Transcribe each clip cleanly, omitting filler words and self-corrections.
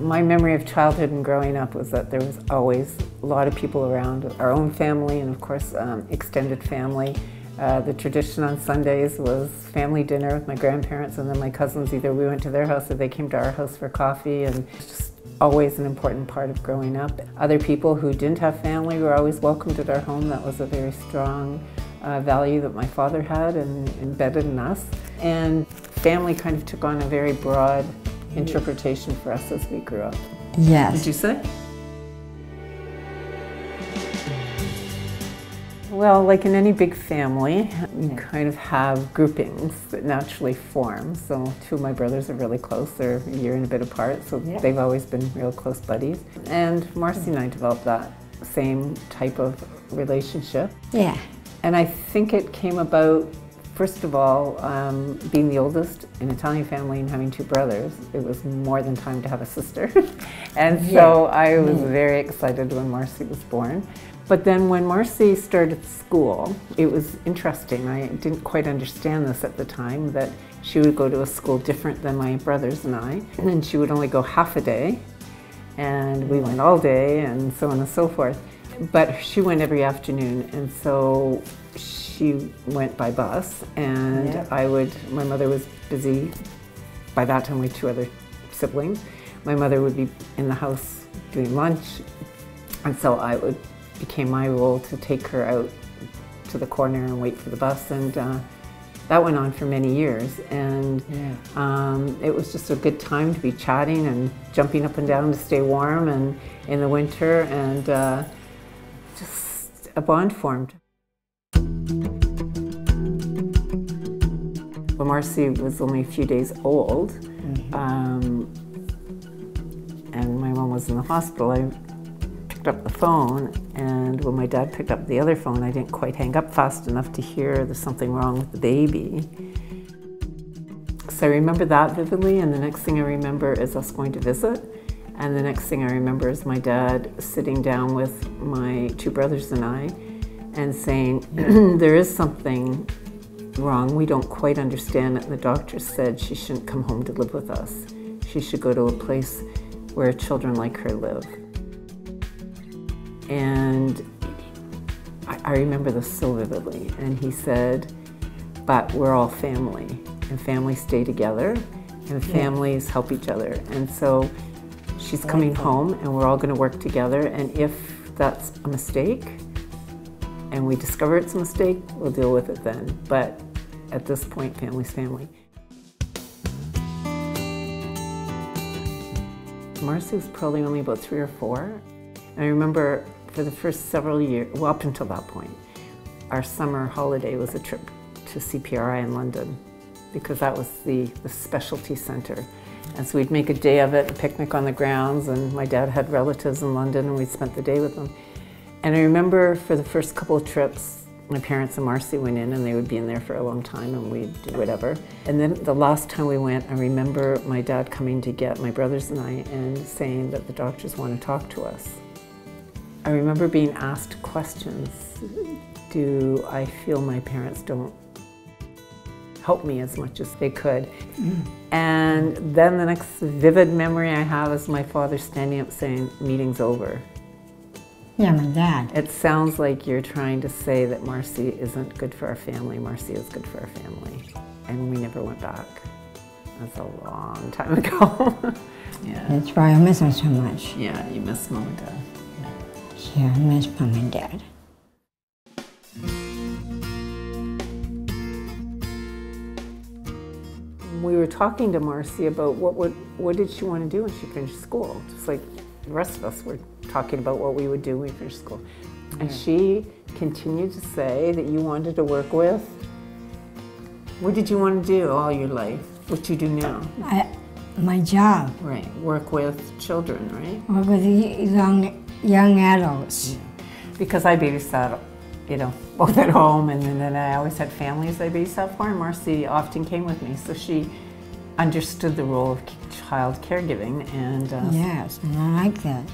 My memory of childhood and growing up was that there was always a lot of people around, our own family and of course extended family. The tradition on Sundays was family dinner with my grandparents, and then my cousins, either we went to their house or they came to our house for coffee, and it's just always an important part of growing up. Other people who didn't have family were always welcomed at our home. That was a very strong value that my father had and embedded in us. And family kind of took on a very broad interpretation for us as we grew up. Yes. Did you say? Well, like in any big family, you kind of have groupings that naturally form. So two of my brothers are really close. They're a year and a bit apart, so they've always been real close buddies. And Marcie and I developed that same type of relationship. Yeah. And I think it came about, first of all, being the oldest in an Italian family and having two brothers, it was more than time to have a sister. And so I was very excited when Marcie was born. But then when Marcie started school, it was interesting. I didn't quite understand this at the time, that she would go to a school different than my brothers and I, and she would only go half a day, and we went all day, and so on and so forth. But she went every afternoon, and so she went by bus, and my mother was busy. By that time we had two other siblings. My mother would be in the house doing lunch, and so became my role to take her out to the corner and wait for the bus, and that went on for many years, and it was just a good time to be chatting and jumping up and down to stay warm and in the winter, and just a bond formed. When Marcie was only a few days old, and my mom was in the hospital, I picked up the phone, and when my dad picked up the other phone, I didn't quite hang up fast enough to hear there's something wrong with the baby. So I remember that vividly, and the next thing I remember is us going to visit, and the next thing I remember is my dad sitting down with my two brothers and I and saying, there is something wrong, we don't quite understand it, and the doctor said she shouldn't come home to live with us. She should go to a place where children like her live. And I remember this so vividly, and he said, but we're all family, and families stay together, and families help each other, and so she's coming home, and we're all going to work together, and if that's a mistake, and we discover it's a mistake, we'll deal with it then, but at this point, family's family. Marcie was probably only about 3 or 4. I remember for the first several years, well, up until that point, our summer holiday was a trip to CPRI in London, because that was the specialty center. And so we'd make a day of it, a picnic on the grounds, and my dad had relatives in London, and we'd spent the day with them. And I remember for the first couple of trips, my parents and Marcie went in, and they would be in there for a long time, and we'd do whatever. And then the last time we went, I remember my dad coming to get my brothers and I and saying that the doctors want to talk to us. I remember being asked questions. Do I feel my parents don't help me as much as they could? And then the next vivid memory I have is my father standing up saying, meeting's over. Yeah, my dad. It sounds like you're trying to say that Marcie isn't good for our family. Marcie is good for our family. And we never went back. That's a long time ago. Yeah. That's why I miss him so much. Yeah, you miss Mom and Dad. Yeah, I miss Mom and Dad. We were talking to Marcie about what did she want to do when she finished school. Just like the rest of us were talking about what we would do when we finished school. And she continued to say that you wanted to work with. What did you want to do all your life? What you do now? My job. Right, work with children, right? Work with young adults. Yeah. Because I babysat, both at home, and then I always had families I babysat for, and Marcie often came with me, so she understood the role of child caregiving. And yes, and I like that.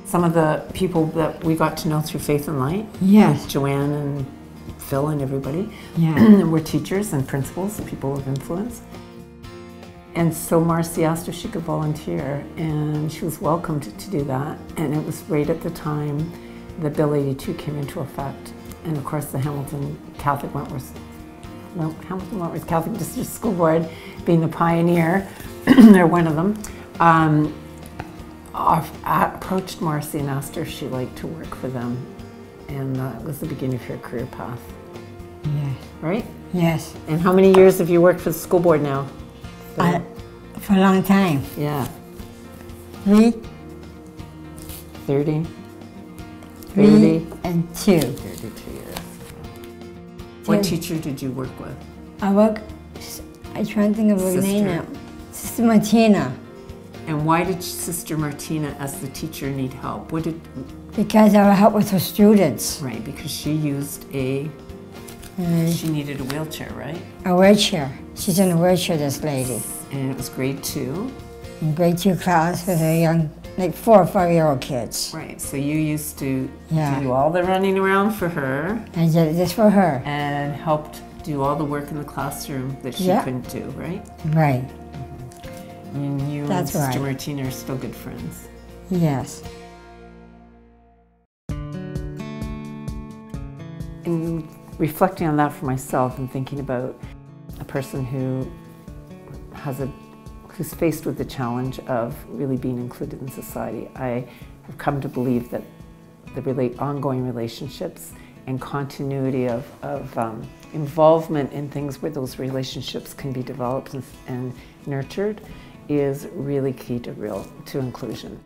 Some of the people that we got to know through Faith and Light, yes, Joanne and Phil and everybody, were teachers and principals, people of influence. And so Marcie asked if she could volunteer, and she was welcomed to do that. And it was right at the time that Bill 82 came into effect. And of course, the Hamilton Wentworth Catholic District School Board, being the pioneer, they're one of them, approached Marcie and asked her if she'd like to work for them. And that was the beginning of her career path. Yes. Right? Yes. And how many years have you worked for the school board now? For a long time. Yeah. 3, 30? 3 and 2. 32 years. What teacher did you work with? I'm trying to think of her name now. Sister Martina. And why did Sister Martina, as the teacher, need help? Because I would help with her students. Right, because she used she needed a wheelchair, right? A wheelchair. She's in a wheelchair, this lady. And it was grade 2? In grade 2 class with her young, like 4 or 5-year-old kids. Right, so you used to do all the running around for her. I did this for her. And helped do all the work in the classroom that she couldn't do, right? Right. And you and Sister Martina are still good friends. Yes. In reflecting on that for myself and thinking about a person who's faced with the challenge of really being included in society, I have come to believe that the ongoing relationships and continuity of involvement in things where those relationships can be developed and nurtured is really key to inclusion.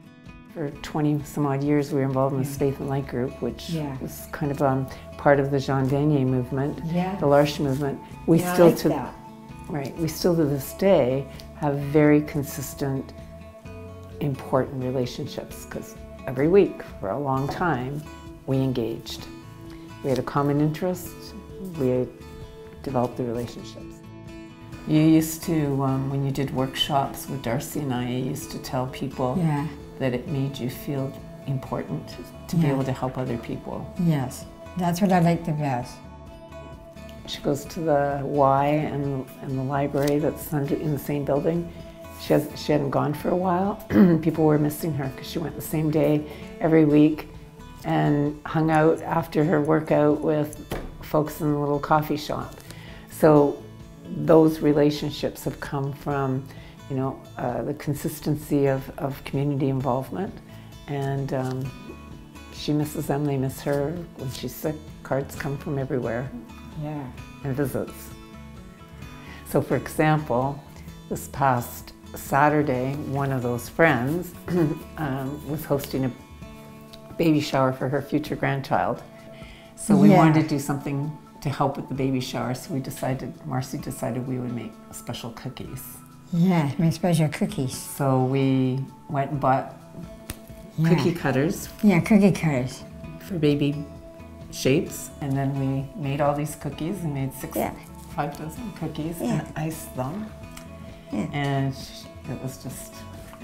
For 20 some odd years we were involved in the Faith and Light group, which was kind of part of the Jean Vanier movement, the L'Arche movement. We still to this day have very consistent, important relationships, because every week for a long time we engaged. We had a common interest, we developed the relationships. You used to, when you did workshops with Darcy and I, you used to tell people that it made you feel important to be able to help other people. Yes, that's what I like the best. She goes to the Y and the library that's in the same building. She hadn't gone for a while. People were missing her because she went the same day every week and hung out after her workout with folks in the little coffee shop. So those relationships have come from, the consistency of community involvement, and she misses them, they miss her. When she's sick, cards come from everywhere. And visits. So for example, this past Saturday, one of those friends was hosting a baby shower for her future grandchild. So we wanted to do something to help with the baby shower, so Marcie decided we would make special cookies. Yes, make special cookies. So we went and bought cookie cutters. Yeah, cookie cutters. For baby shapes, and then we made all these cookies and made 5 dozen cookies and iced them. And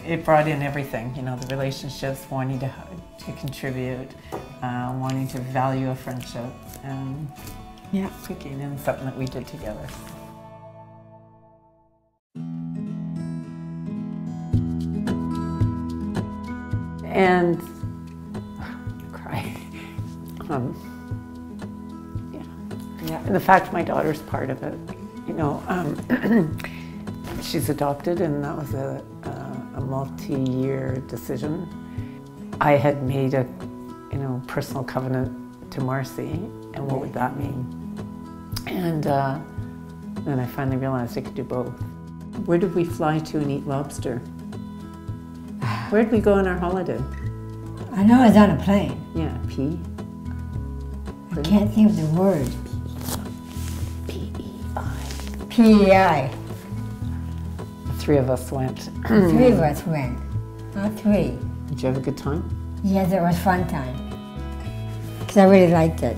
it brought in everything, the relationships, wanting to contribute, wanting to value a friendship, and cooking, and something that we did together. And cry. And the fact my daughter's part of it, she's adopted, and that was a multi-year decision. I had made a personal covenant to Marcie, and what would that mean? And then I finally realized I could do both. Where did we fly to and eat lobster? Where did we go on our holiday? I know I was on a plane. Yeah, I can't think of the word. P-E-I. P-E-I. The 3 of us went. 3 of us went. Not 3. Did you have a good time? Yes, it was fun time. Because I really liked it.